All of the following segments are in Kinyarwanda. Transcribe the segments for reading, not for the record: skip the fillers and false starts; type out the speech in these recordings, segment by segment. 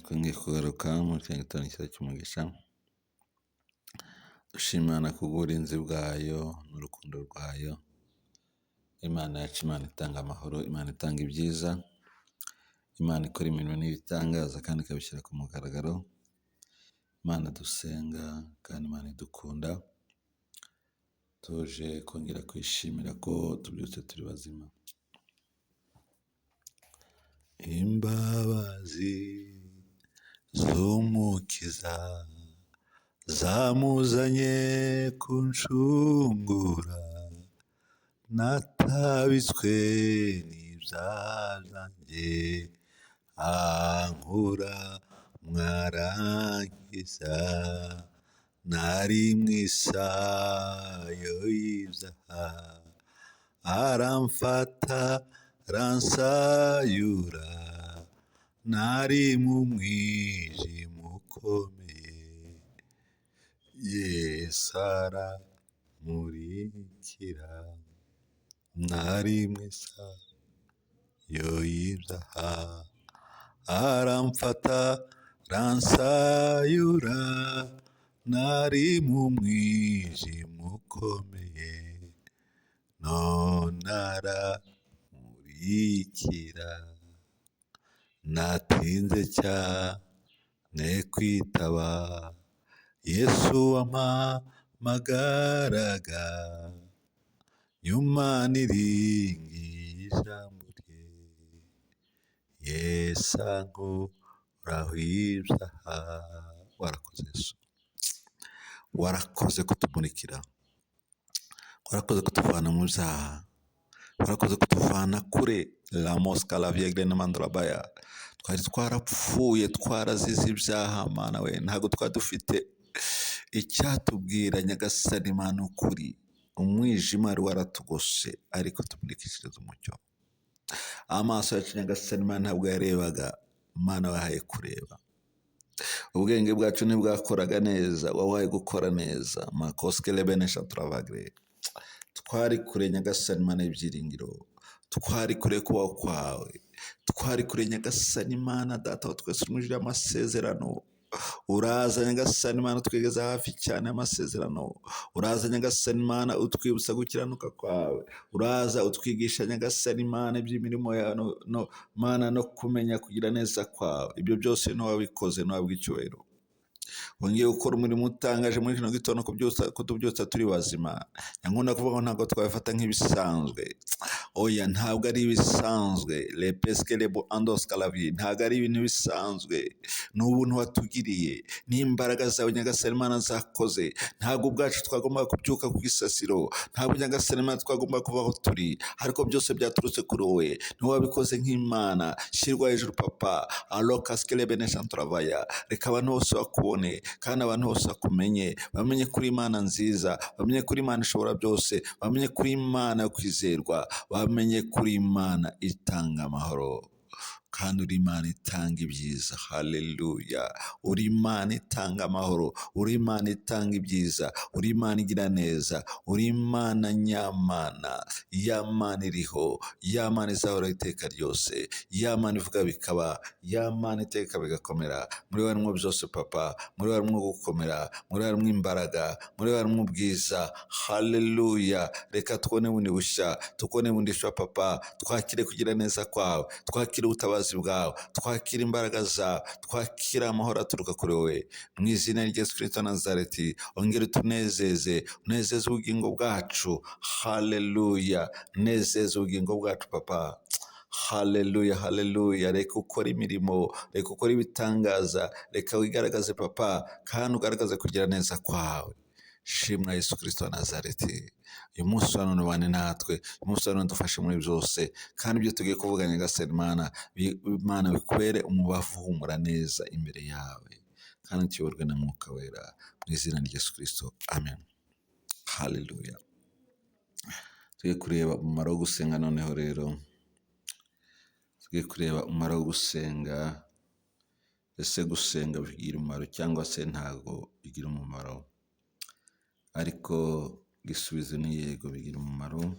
twongeye kugaruka muri kino gitondo cyiza cy'umugisha, dushima Imana kubw'uburinzi bwayo n'urukundo rwayo. Imana yacu, Imana itanga amahoro, Imana itanga ibyiza, Imana ikora imirimo n'ibitangaza kandi ikabishyira ku mugaragaro. Imana dusenga kandi Imana idukunda, tuje kongera kwishimira ko tubyutse turi bazima. Imbabazi z'umukiza zamuzanye kunshungura, natabitswe n'ibyazanjye ankura mwarangiza, nari mu isayo y'ibyaha aramfata aransayura, nari mu mwijima ukomeye Yesu aramurikira, nari mu isayo y'ibyaha aramfata aransayura, nari mu mwijima ukomeye none aramurikira. Natinze cyane kwitaba Yesu wampamagaraga, nyuma niringiye ijambo rye, Yesu ankuraho ibyaha. Warakoze Yesu, warakoze kutumurikira, warakoze kutuvana mu byaha, warakoze kutuvana kure la mosca la vieille na mandrabaya. Twari twarapfuye, twarazize ibyaha Mana we, ntabwo twari dufite icyatubwira Nyagasani Imana ukuri. Umwijima wari waratugose ariko tumurikishiriza umucyo. Amaso yacu Nyagasani Imana ntabwo yarebaga, Mana wahaye kureba. Ubwenge bwacu ntibwakoraga neza, wahaye gukora neza. Makoske lebenesha turavagre. Twari kure Nyagasani Imana y'ibyiringiro, twari kure kubaho kwawe, twari kure Nyagasani Imana Data wa twese umwijira amasezerano. Uraza Nyagasani Imana twegeza hafi cyane y'amasezerano. Uraza Nyagasani Imana utwibutsa gukiranuka kwawe. Uraza utwigisha Nyagasani Imana iby'imirimo yawe Mana no kumenya kugira neza kwawe. Ibyo byose ntiwabikoze, ntiwabwa icyubahiro. Wongeye gukora umurimo utangaje muri kino gitondo kutubyutsa turi bazima. Nkunda kuvuga ngo ntabwo twabifata nk'ibisanzwe. Oya, ntabwo ari ibisanzwe. Le pesque le bo andos calavi, ntabwo ari ibintu bisanzwe. Ni ubuntu watugiriye, n'imbaraga zawe Nyagasani Imana zakoze. Ntabwo ubwacu twagomba kubyuka ku gisasiro, ntabwo Nyagasani Imana twagomba kubaho turi, ariko byose byaturutse kuri wowe. Niwe wabikoze nk'Imana. Shyirwa hejuru Papa. Alokaske le benesha turavaya. Reka abantu bose bakubone kandi abantu bose bakumenye, bamenye kuri Imana nziza, bamenye kuri Imana ishobora byose, bamenye kuri Imana yo kwizerwa, bamenye kuri Imana itanga amahoro kandi uri Imana itanga ibyiza. Haleluya. Uri Imana itanga amahoro, uri Imana itanga ibyiza, uri Imana igira neza, uri Imana nyamana, ya Mana iriho, ya Mana izahora iteka ryose, ya Mana ivuga bikaba, ya Mana iteka bigakomera. Muri wowe harimo byose Papa, muri wowe harimo gukomera, muri wowe harimo imbaraga, muri wowe harimo ubwiza. Haleluya. Reka tubone bundi bushya, tukone bundi shwa Papa, twakire kugira neza kwawe, twakire ubutabazi bwawe, twakire imbaraga zawe, twakire amahoro aturuka kuri wowe. Mu izina rya Yesu Kristo Nazareti, ongera utunezeze, unezeze ubugingo bwacu. Haleluya. Unezeze ubugingo bwacu Papa. Haleluya, haleluya. Reka ukora imirimo, reka ukora ibitangaza, reka wigaragaze Papa, kandi ugaragaze kugira neza kwawe. Shimwa Yesu Kristo wa Nazareti. Uyu munsi wa none ubane natwe, uyu munsi wa none dufashe muri byose, kandi ibyo tugiye kuvuga Nyagasani Imana bikwere umubavu uhumura neza imbere yawe, kandi tuyoborwe na Mwuka Wera, mu izina rya Yesu Kristo. Amen. Haleluya. Tugiye kureba umumaro wo gusenga noneho rero. Tugiye kureba umumaro wo gusenga. Ese gusenga bigira umumaro cyangwa se ntago bigira umumaro? Ariko igisubizo ni yego, bigira umumaro.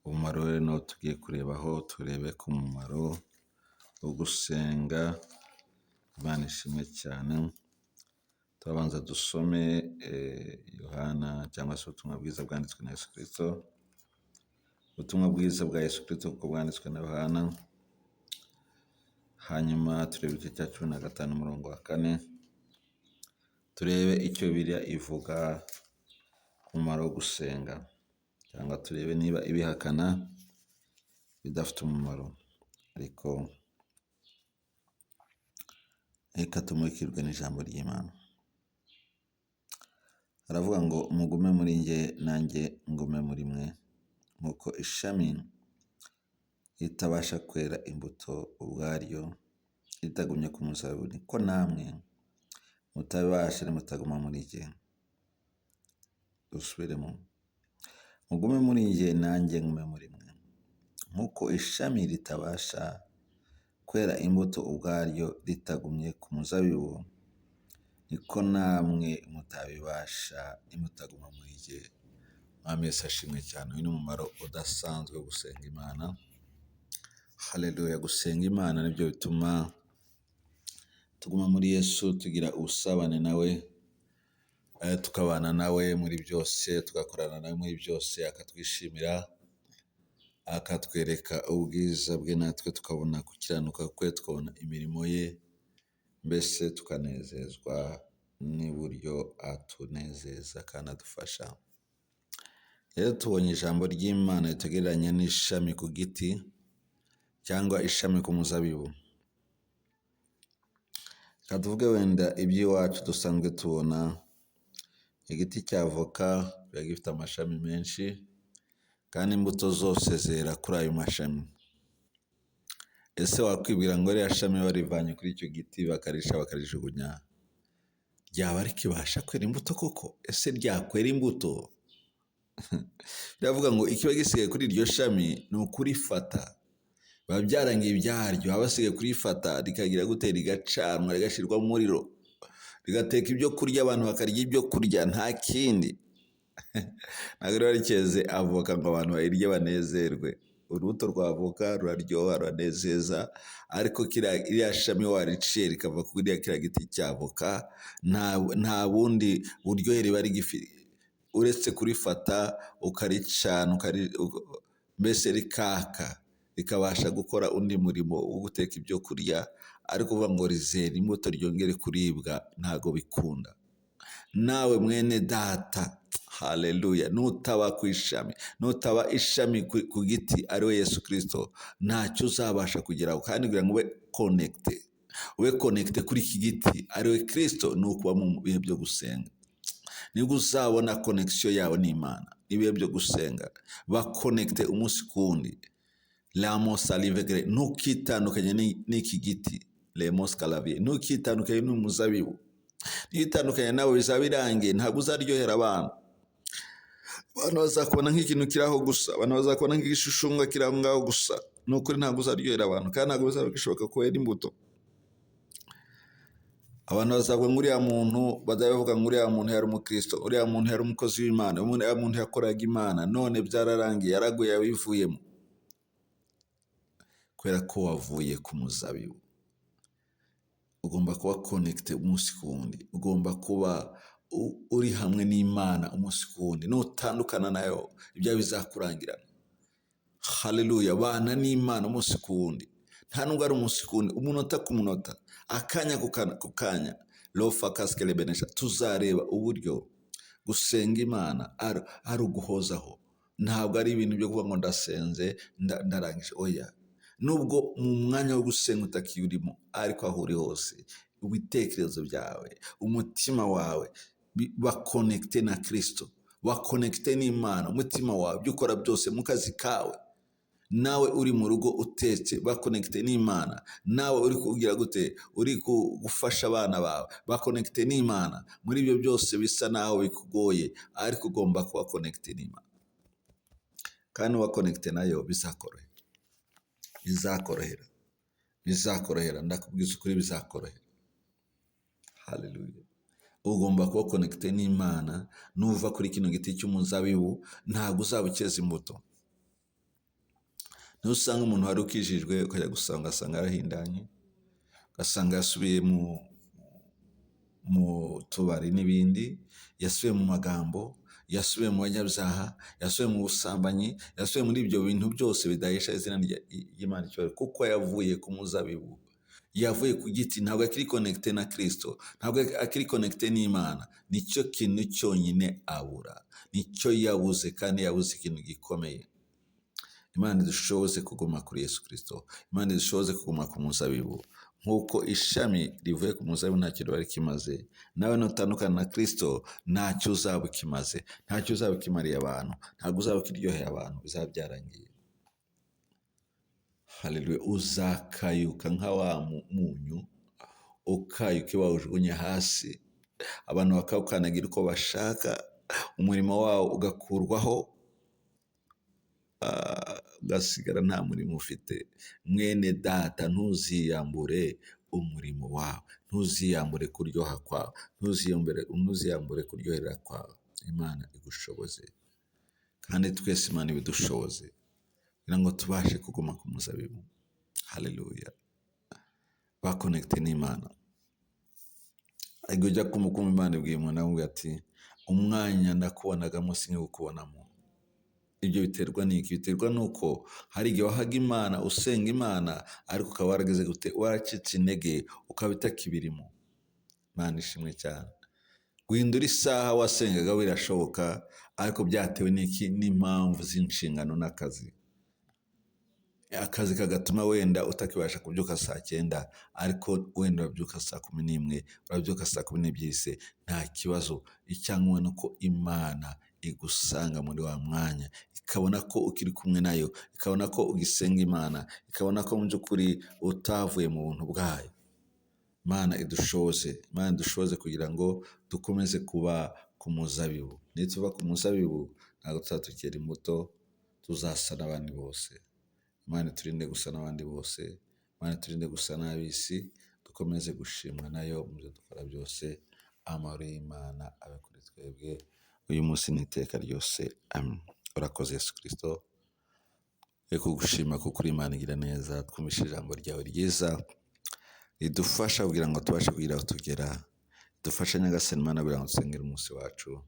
Umumaro rero tugiye kurebaho, turebe ku mumaro wo gusenga Imana ishimwe cyane. Turabanza dusome Yohana cyangwa se ubutumwa bwiza bwanditswe na Yesu Kristo. Ubutumwa bwiza bwa Yesu Kristo kuko bwanditswe na Yohana. Hanyuma turebe igice cya 15 umurongo wa 4. Turebe icyo Bibiliya ivuga ku mumaro wo gusenga, cyangwa turebe niba ibihakana bidafite umumaro. Ariko reka tumurikirwe n'ijambo ry'Imana. Aravuga ngo mugume muri njye nanjye ngume muri mwe, nk'uko ishami ritabasha kwera imbuto ubwaryo ritagumye ku muzabibu, niko namwe mutabasha nimutaguma muri njye. Dusubiremo. Mugume muri njye nanjye ngume muri mwe, nk'uko ishami ritabasha kwera imbuto ubwaryo ritagumye ku muzabibu, niko namwe mutabibasha nimutaguma muri njye. Mwami Yesu ashimwe cyane. Uyu ni umumaro udasanzwe wo gusenga Imana. Haleluya. Gusenga Imana nibyo bituma tuguma muri Yesu, tugira ubusabane nawe, tukabana nawe muri byose, tugakorana nawe muri byose, akatwishimira, akatwereka ubwiza bwe, natwe tukabona gukiranuka kwe, tukabona imirimo ye, mbese tukanezezwa n'uburyo atunezeza kandi adufasha. Rero tubonye ijambo ry'Imana ritugereranya n'ishami ku giti cyangwa ishami ku muzabibu. Reka tuvuge wenda iby'iwacu dusanzwe tubona igiti cya avoka kiba gifite amashami menshi kandi imbuto zose zera kuri ayo mashami. Ese wakwibwira ngo ririya shami barivanye kuri icyo giti bakarijugunya, ryaba rikibasha kwera imbuto koko? Ese ryakwera imbuto? Biravuga ngo ikiba gisigaye kuri iryo shami ni ukurifata. Biba byarangiye ibyaryo, haba hasigaye kurifata rikagira gutera, rigacanwa, rigashyirwa mu muriro, rigateka ibyo kurya, abantu bakarya ibyo kurya, nta kindi. Ntabwo rero rikeze avoka ngo abantu bayirye banezerwe. Urubuto rwa avoka ruraryoha, ruranezeza, ariko iriya shami wariciye rikava kuri kiriya giti cya avoka, nta bundi buryohe riba rigifite uretse kurifata ukaricana, mbese rikaka, rikabasha gukora undi murimo wo guteka ibyo kurya, ariko uvuga ngo rizera imbuto ryongere kuribwa, ntago bikunda. Nawe mwene data, haleluya, nutaba ku ishami, nutaba ishami ku giti ari we Yesu Kristo, ntacyo uzabasha kugeraho. Kandi kugira ngo ube connecte kuri iki giti ari we Kristo, ni ukuba mu bihe byo gusenga. Nibwo uzabona connection yawe n'Imana, ibihe byo gusenga. Ba connecte umunsi kundi. Lamos alivegre, ntukitandukanye n'iki giti, lemos calavie, ntukitandukanye n'umuzabibu. Nitandukanye nawe bizaba birangiye, ntabwo uzaryohera abantu. Abantu bazakubona nk'ikintu kiraho gusa, abantu bazakubona nk'igishushanyo kiraho ngaho gusa. Nukuri ntabwo uzaryohera abantu, kandi ntabwo bizaba bishoboka ko wera imbuto. Abantu bazavuga ngo uriya muntu, bazavuga ngo uriya muntu yari umukristo, uriya muntu yari umukozi w'Imana, uriya muntu yakoraga Imana, none byararangiye, yaraguye, yabivuyemo. Kubera ko wavuye ku muzabibu. Ugomba kuba connecte umunsi ku wundi, ugomba kuba uri hamwe n'Imana umunsi ku wundi. Nutandukana nayo, ibyo bizakurangirana. Haleluya. Bana n'Imana umunsi ku wundi. Nta nubwo ari umunsi ku wundi, umunota ku munota, akanya ku kanya. Lofa kaskele benesha. Tuzareba uburyo gusenga Imana ari uguhozaho. Ntabwo ari ibintu byo kuvuga ngo ndasenze ndarangije, oya. Nubwo mu mwanya wo gusenga utakiyurimo, ariko aho uri hose, ibitekerezo byawe, umutima wawe bakonekite na Kristo, bakonekite n'Imana, umutima wawe, ibyo ukora byose mu kazi kawe, nawe uri mu rugo utetse, bakonekite n'Imana, nawe uri kugira gute, uri gufasha abana bawe, bakonekite n'Imana. Muri ibyo byose bisa naho bikugoye, ariko ugomba kuba konekite n'Imana, kandi wakonekite nayo bizakorohera, ndakubwiza ukuri, bizakorohera. Haleluya. Ugomba kuba connecte n'Imana. Nuva kuri kino giti cy'umuzabibu, ntabwo uzabukeza imbuto. Nusanga umuntu wari ukijijwe ukajya gusanga asanga arahindanye, ugasanga yasubiye mu tubari n'ibindi, yasubiye mu magambo, yasubiye mu banyabyaha, yasubiye mu busambanyi, yasubiye muri ibyo bintu byose bidahesha izina ry'Imana icyubahiro, kuko yavuye ku muzabibu, yavuye ku giti, ntabwo akiri konekite na Kristo, ntabwo akiri konekite n'Imana. Nicyo kintu cyonyine abura, nicyo yabuze, kandi yabuze ikintu gikomeye. Imana idushoboze kuguma kuri Yesu Kristo, Imana idushoboze kuguma ku muzabibu. Nk'uko ishami rivuye ku muzabibu nta kintu bari kimaze, nawe nutandukana na Kristo ntacyo uzaba ukimaze, ntacyo uzaba ukimariye abantu, ntabwo uzaba ukiryoheye abantu, bizaba byarangiye. Haleluya. Uzakayuka nka wa munyu, ukayuka wawujugunye hasi, abantu bakawukanagira uko bashaka, umurimo wawo ugakurwaho, ugasigara nta murimo ufite. Mwene data, ntuziyambure umurimo wawe, ntuziyambure kuryoha kwawe, ntuziyambure kuryohera kwawe. Imana igushoboze, kandi twese Imana ibidushoboze, kugira ngo tubashe kuguma ku muzabibu. Haleluya. Bakonekite n'Imana. Ariko ujya kumukuma Imana ibwiye umuntu avuga ati, umwanya nakubonagamo sinkikubonamo. Ibyo biterwa n'iki? Biterwa n'uko hari igihe wahaga Imana, usenga Imana, ariko ukaba warageze gute, waracitse intege, ukaba utakibirimo. Imana ishimwe cyane. Guhindura isaha wasengaga birashoboka, ariko byatewe n'iki? N'impamvu z'inshingano n'akazi. Akazi kagatuma wenda utakibasha kubyuka saa 9, ariko wenda urabyuka saa 11, urabyuka saa 12, nta kibazo. Icyangombwa ni uko Imana igusanga muri wa mwanya, ikabona ko ukiri kumwe nayo, ikabona ko ugisenga Imana, ikabona ko mu by'ukuri utavuye mu buntu bwayo. Imana idushoboze, Imana idushoboze kugira ngo dukomeze kuba ku muzabibu. Nituba ku muzabibu ntabwo tuzatukera imbuto, tuzasa n'abandi bose. Imana turinde gusa n'abandi bose, Imana turinde gusa n'ab'isi, dukomeze gushimwa nayo mu byo dukora byose. Amahoro y'Imana abe kuri twebwe uyu munsi n'iteka ryose. Amen. Urakoze Yesu Kristo, kugushima kuko uri Imana igira neza. Twumvise ijambo ryawe ryiza ridufasha kugira ngo tubashe kugira aho tugera. Dufashe Nyagasani Imana kugira ngo dusengere umunsi wacu.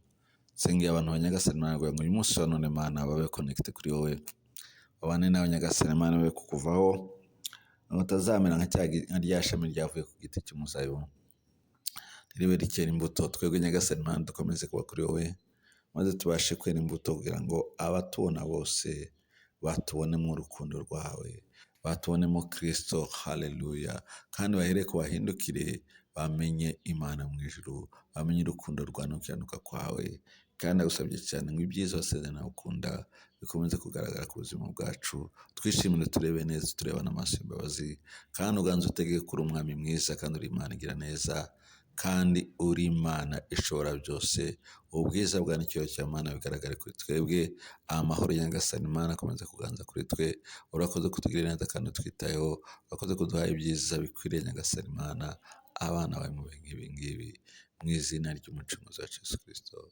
Nsengeye abantu ba Nyagasani Imana kugira ngo uyu munsi wa none Imana babe connected kuri wowe, babane nawe Nyagasani Imana babe kukuvaho, batazamera nka rya shami ryavuye ku giti cy'umuzabibu, ntiribe rikera imbuto. Twebwe Nyagasani Imana dukomeze kuba kuri wowe, maze tubashe kwera imbuto kugira ngo abatubona bose batubonemo urukundo rwawe, batubonemo Kristo. Haleluya. Kandi bahere ko bahindukire, bamenye Imana mu ijuru, bamenye urukundo rwa no gukiranuka kwawe. Kandi agusabye cyane ngo ibyiza wasezerana ukunda bikomeze kugaragara ku buzima bwacu. Twishimire, turebe neza, tureba n'amaso y'imbabazi, kandi uganze utegeke kuri umwami mwiza, kandi uri Imana igira neza, kandi uri Imana ishobora byose. Ubwiza bwa n'icyubahiro cya Imana bigaragare kuri twebwe. Amahoro ya Nyagasani Imana akomeza kuganza kuri twe. Urakoze kutugirira neza kandi utwitayeho, urakoze kuduha ibyiza bikwiriye Nyagasani Imana, abana bawe mu bihe nk'ibi ngibi, mu izina ry'umucunguzi wacu Yesu Kristo.